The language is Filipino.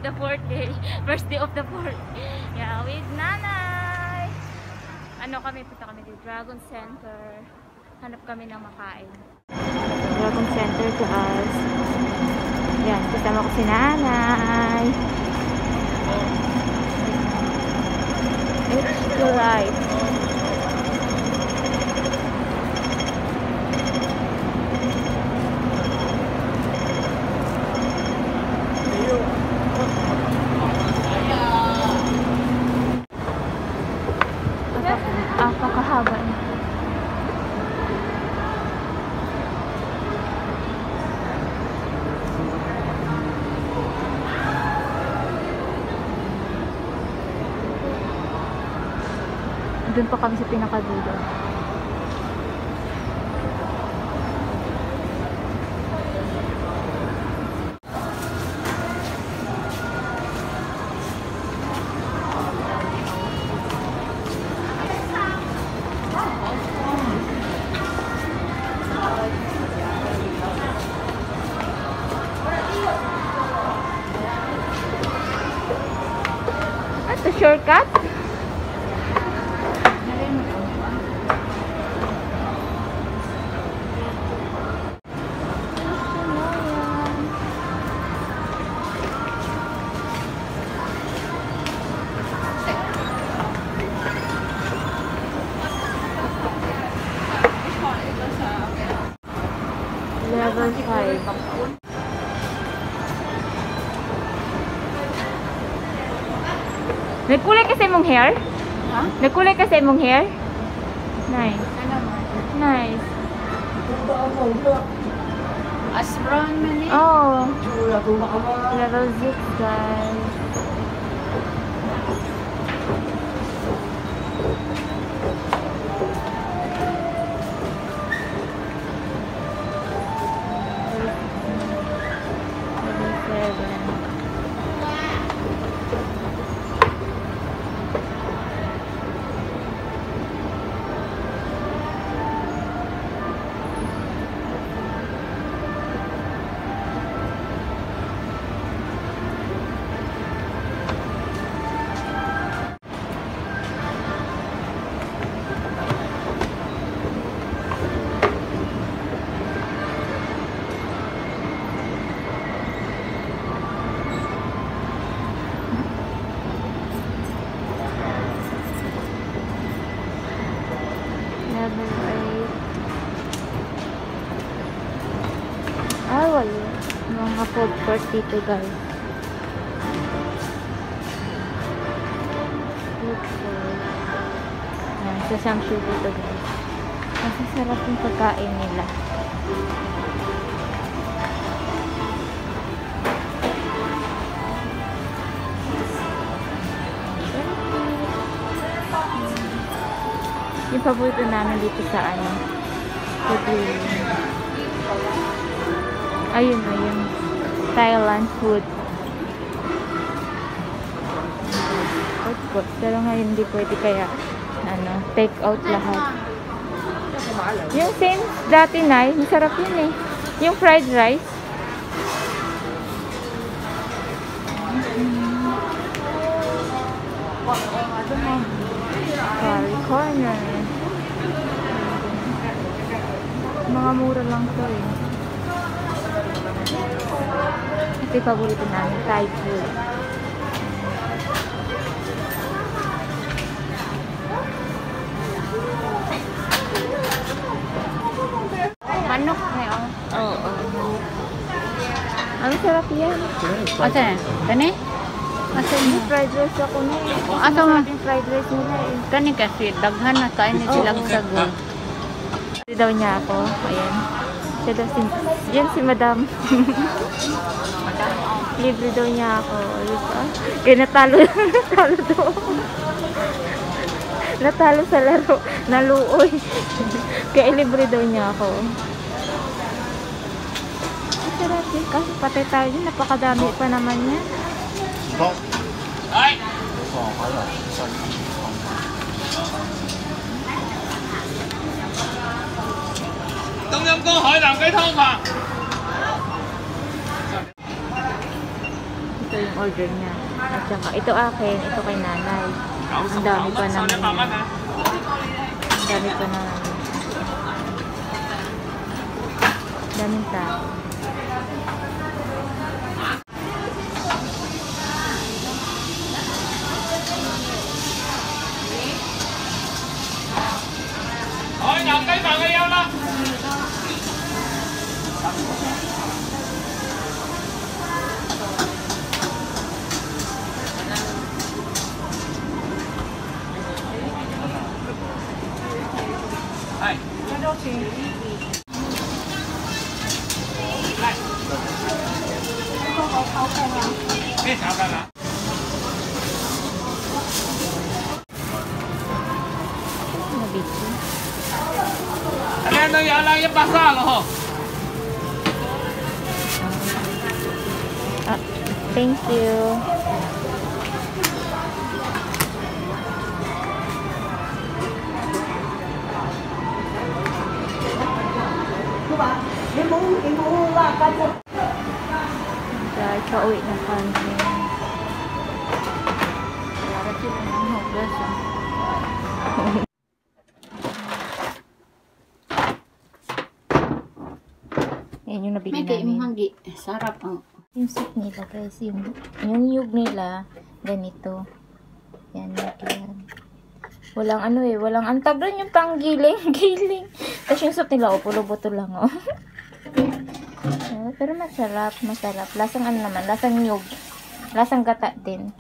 the fourth day. First day of the fourth. Yeah, with nanay. Ano kami, punta kami dito, DragonCentre. Hanap kami ng makain. DragonCentre to us. Yan, kasama ko si nanay. It's too light. Apakahaba niya. Doon pa kami sa pinakadulo. Ito shortcut? Level 5. Nagkulay kasi mong hair? Ha? Nagkulay kasi mong hair? Nice. Nice. As brown man eh. Oh. Level 6 guys. Wala. Mga food court dito guys. Food court. Yan, sa Shamshuipo dito guys. Kasi sarap yung pagkain nila. Yung paborito namin dito sa ano. Ayun na yung Thailand food. Pero ngayon hindi pwede kaya ano, take out lahat. Yung same dati na, masarap yun eh. Yung fried rice. Curry corner. Mga mura lang to eh. Ito yung paborito namin, Thaifood. Manok na yun. Oo. Ang sarap yan. Asa na? Kani? Asa Hindi, na? fried rice ako na eh. Asa mo? Fried rice nila eh. Kani kasi, daghan na kain na silang sagon. Hindi daw niya ako. Ayan. Siya daw yan si Madam. Libre daw niya ako. Kaya natalo daw. Natalo sa laro. Naluoy. Kaya libre daw niya ako. Masarap yun. Kasi patay tayo yun. Napakadami pa naman yan. Ay! Đông Nam Công Hải南雞湯飯 Ito yung order niya. At saka, ito akin, ito kay nanay. Ang dami pa naman. Ang dami pa naman. Daming tao. Hỏi nhận cái bằng yêu đó. Đây. Cái sao ra là? Mabiti. Anh em tôi giờ là giúp bác ra rồi hả? Ah, thank you. Guys, pauwi na kami. Para sila ng hopeless. Yan yung nabili May kayo namin. hanggi. Sarap ang. Yung soup nila guys, yung yug nila, ganito. Yan, yan. Walang ano eh, walang antag doon yung panggiling, giling. Tapos yung soup nila, pulo-buto lang oh. Pero masarap, masarap. Lasang ano naman, lasang nyug. Lasang gata din.